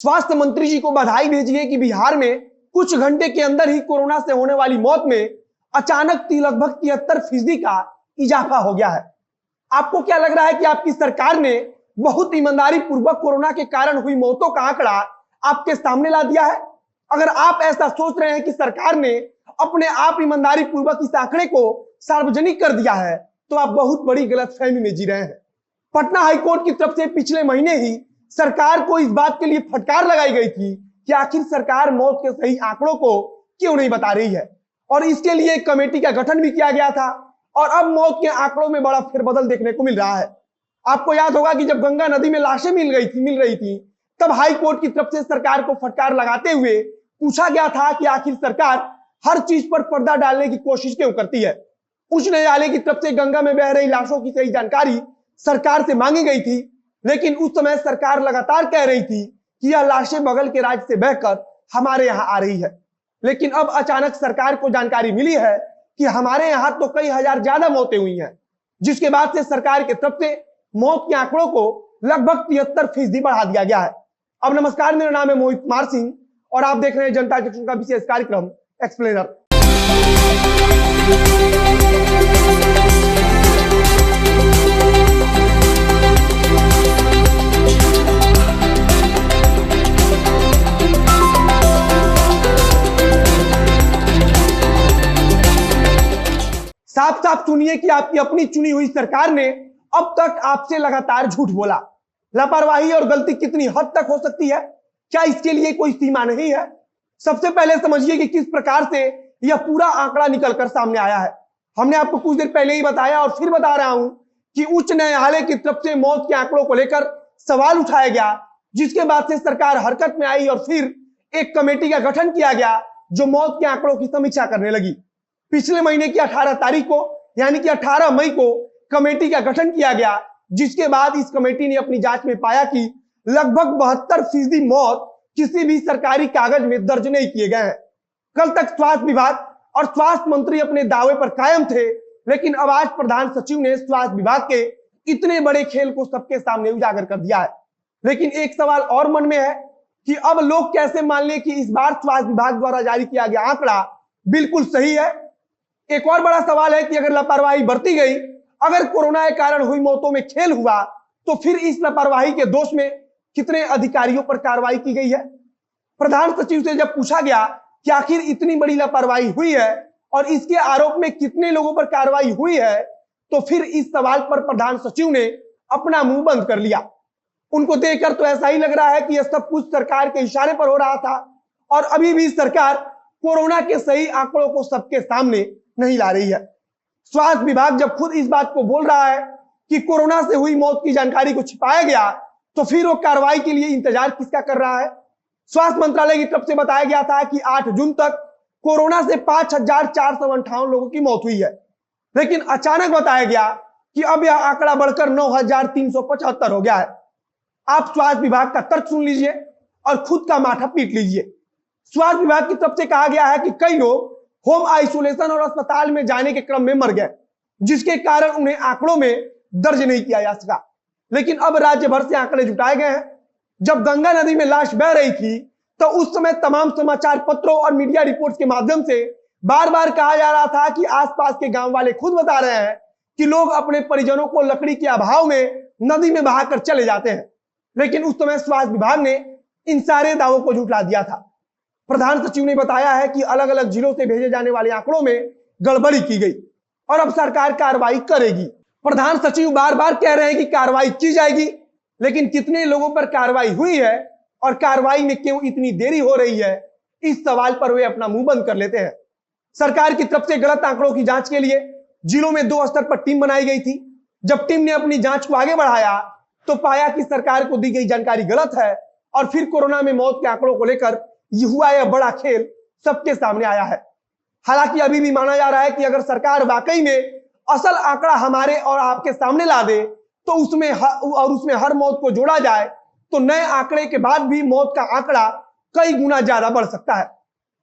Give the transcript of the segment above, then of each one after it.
स्वास्थ्य मंत्री जी को बधाई भेजिए कि बिहार में कुछ घंटे के अंदर ही कोरोना से होने वाली मौत में अचानक लगभग 73% का इजाफा हो गया है। आपको क्या लग रहा है कि आपकी सरकार ने बहुत ईमानदारी पूर्वक कोरोना के कारण हुई मौतों का आंकड़ा आपके सामने ला दिया है? अगर आप ऐसा सोच रहे हैं कि सरकार ने अपने आप ईमानदारी पूर्वक इस आंकड़े को सार्वजनिक कर दिया है, तो आप बहुत बड़ी गलतफहमी में जी रहे हैं। पटना हाईकोर्ट की तरफ से पिछले महीने ही सरकार को इस बात के लिए फटकार लगाई गई थी कि आखिर सरकार मौत के सही आंकड़ों को क्यों नहीं बता रही है, और इसके लिए एक कमेटी का गठन भी किया गया था। और अब मौत के आंकड़ों में बड़ा फेरबदल देखने को मिल रहा है। आपको याद होगा कि जब गंगा नदी में लाशें मिल रही थी, तब हाई कोर्ट की तरफ से सरकार को फटकार लगाते हुए पूछा गया था कि आखिर सरकार हर चीज पर पर्दा डालने की कोशिश क्यों करती है। उच्च न्यायालय की तरफ से गंगा में बह रही लाशों की सही जानकारी सरकार से मांगी गई थी, लेकिन उस समय सरकार लगातार कह रही थी कि यह लाशें बगल के राज्य से बहकर हमारे यहाँ आ रही है। लेकिन अब अचानक सरकार को जानकारी मिली है कि हमारे यहाँ तो कई हजार ज्यादा मौतें हुई हैं, जिसके बाद से सरकार की तरफ से मौत के आंकड़ों को लगभग 73% बढ़ा दिया गया है। अब नमस्कार, मेरा नाम है मोहित कुमार सिंह और आप देख रहे हैं जनता जंक्शन का विशेष कार्यक्रम एक्सप्लेनर। साफ साफ सुनिए कि आपकी अपनी चुनी हुई सरकार ने अब तक आपसे लगातार झूठ बोला। लापरवाही और गलती कितनी हद तक हो सकती है, क्या इसके लिए कोई सीमा नहीं है? सबसे पहले समझिए कि किस प्रकार से यह पूरा आंकड़ा निकलकर सामने आया है। हमने आपको कुछ देर पहले ही बताया और फिर बता रहा हूं कि उच्च न्यायालय की तरफ से मौत के आंकड़ों को लेकर सवाल उठाया गया, जिसके बाद से सरकार हरकत में आई और फिर एक कमेटी का गठन किया गया जो मौत के आंकड़ों की समीक्षा करने लगी। पिछले महीने की 18 तारीख को यानी कि 18 मई को कमेटी का गठन किया गया, जिसके बाद इस कमेटी ने अपनी जांच में पाया कि लगभग 72% मौत किसी भी सरकारी कागज में दर्ज नहीं किए गए हैं। कल तक स्वास्थ्य विभाग और स्वास्थ्य मंत्री अपने दावे पर कायम थे, लेकिन अब आज प्रधान सचिव ने स्वास्थ्य विभाग के इतने बड़े खेल को सबके सामने उजागर कर दिया है। लेकिन एक सवाल और मन में है कि अब लोग कैसे मान लें कि इस बार स्वास्थ्य विभाग द्वारा जारी किया गया आंकड़ा बिल्कुल सही है। एक और बड़ा सवाल है कि अगर लापरवाही बरती गई, अगर कोरोना के कारण हुई मौतों में खेल हुआ, तो फिर इस लापरवाही के दोष में कितने अधिकारियों पर कार्रवाई की गई है? प्रधान सचिव से जब पूछा गया कि आखिर इतनी बड़ी लापरवाही हुई है और इसके आरोप में कितने लोगों पर कार्रवाई हुई है, तो फिर इस सवाल पर प्रधान सचिव ने अपना मुंह बंद कर लिया। उनको देखकर तो ऐसा ही लग रहा है कि यह सब कुछ सरकार के इशारे पर हो रहा था और अभी भी सरकार कोरोना के सही आंकड़ों को सबके सामने नहीं ला रही है। स्वास्थ्य विभाग जब खुद इस बात को बोल रहा है कि कोरोना से हुई मौत की जानकारी को छिपाया गया, तो फिर वो कार्रवाई के लिए इंतजार किसका कर रहा है? स्वास्थ्य मंत्रालय की तरफ से बताया गया था कि 8 जून तक कोरोना से 5458 लोगों की मौत हुई है, लेकिन अचानक बताया गया कि अब यह आंकड़ा बढ़कर 9375 हो गया है। आप स्वास्थ्य विभाग का तर्क सुन लीजिए और खुद का माथा पीट लीजिए। स्वास्थ्य विभाग की तरफ से कहा गया है कि कई लोग होम आइसोलेशन और अस्पताल में जाने के क्रम में मर गए, जिसके कारण उन्हें आंकड़ों में दर्ज नहीं किया जा सका। लेकिन अब राज्य भर से आंकड़े जुटाए गए हैं। जब गंगा नदी में लाश बह रही थी, तो उस समय तमाम समाचार पत्रों और मीडिया रिपोर्ट्स के माध्यम से बार बार कहा जा रहा था कि आसपास के गांव वाले खुद बता रहे हैं कि लोग अपने परिजनों को लकड़ी के अभाव में नदी में बहाकर चले जाते हैं। लेकिन उस समय स्वास्थ्य विभाग ने इन सारे दावों को झुठला दिया था। प्रधान सचिव ने बताया है कि अलग अलग जिलों से भेजे जाने वाले आंकड़ों में गड़बड़ी की गई और अब सरकार कार्रवाई करेगी। प्रधान सचिव बार बार कह रहे हैं कि कार्रवाई की जाएगी, लेकिन कितने लोगों पर कार्रवाई हुई है और कार्रवाई में क्यों इतनी देरी हो रही है, इस सवाल पर वे अपना मुंह बंद कर लेते हैं। सरकार की तरफ से गलत आंकड़ों की जांच के लिए जिलों में 2 स्तर पर टीम बनाई गई थी। जब टीम ने अपनी जांच को आगे बढ़ाया, तो पाया कि सरकार को दी गई जानकारी गलत है और फिर कोरोना में मौत के आंकड़ों को लेकर हुआ यह बड़ा खेल सबके सामने आया है। हालांकि अभी भी माना जा रहा है कि अगर सरकार वाकई में असल आंकड़ा हमारे और आपके सामने ला दे, तो उसमें हर मौत को जोड़ा जाए, तो नए आंकड़े के बाद भी मौत का आंकड़ा कई गुना ज्यादा बढ़ सकता है।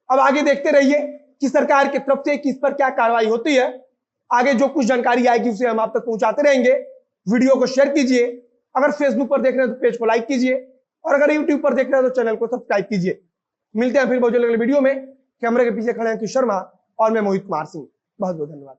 अब आगे देखते रहिए कि सरकार की तरफ से किस पर क्या कार्रवाई होती है। आगे जो कुछ जानकारी आएगी उसे हम आप तक पहुंचाते रहेंगे। वीडियो को शेयर कीजिए, अगर फेसबुक पर देख रहे हैं तो पेज को लाइक कीजिए और अगर यूट्यूब पर देख रहे हैं तो चैनल को सब्सक्राइब कीजिए। मिलते हैं फिर बहुत जल्द अगले वीडियो में। कैमरे के पीछे खड़े हैं किशोर शर्मा और मैं मोहित कुमार सिंह। बहुत बहुत धन्यवाद।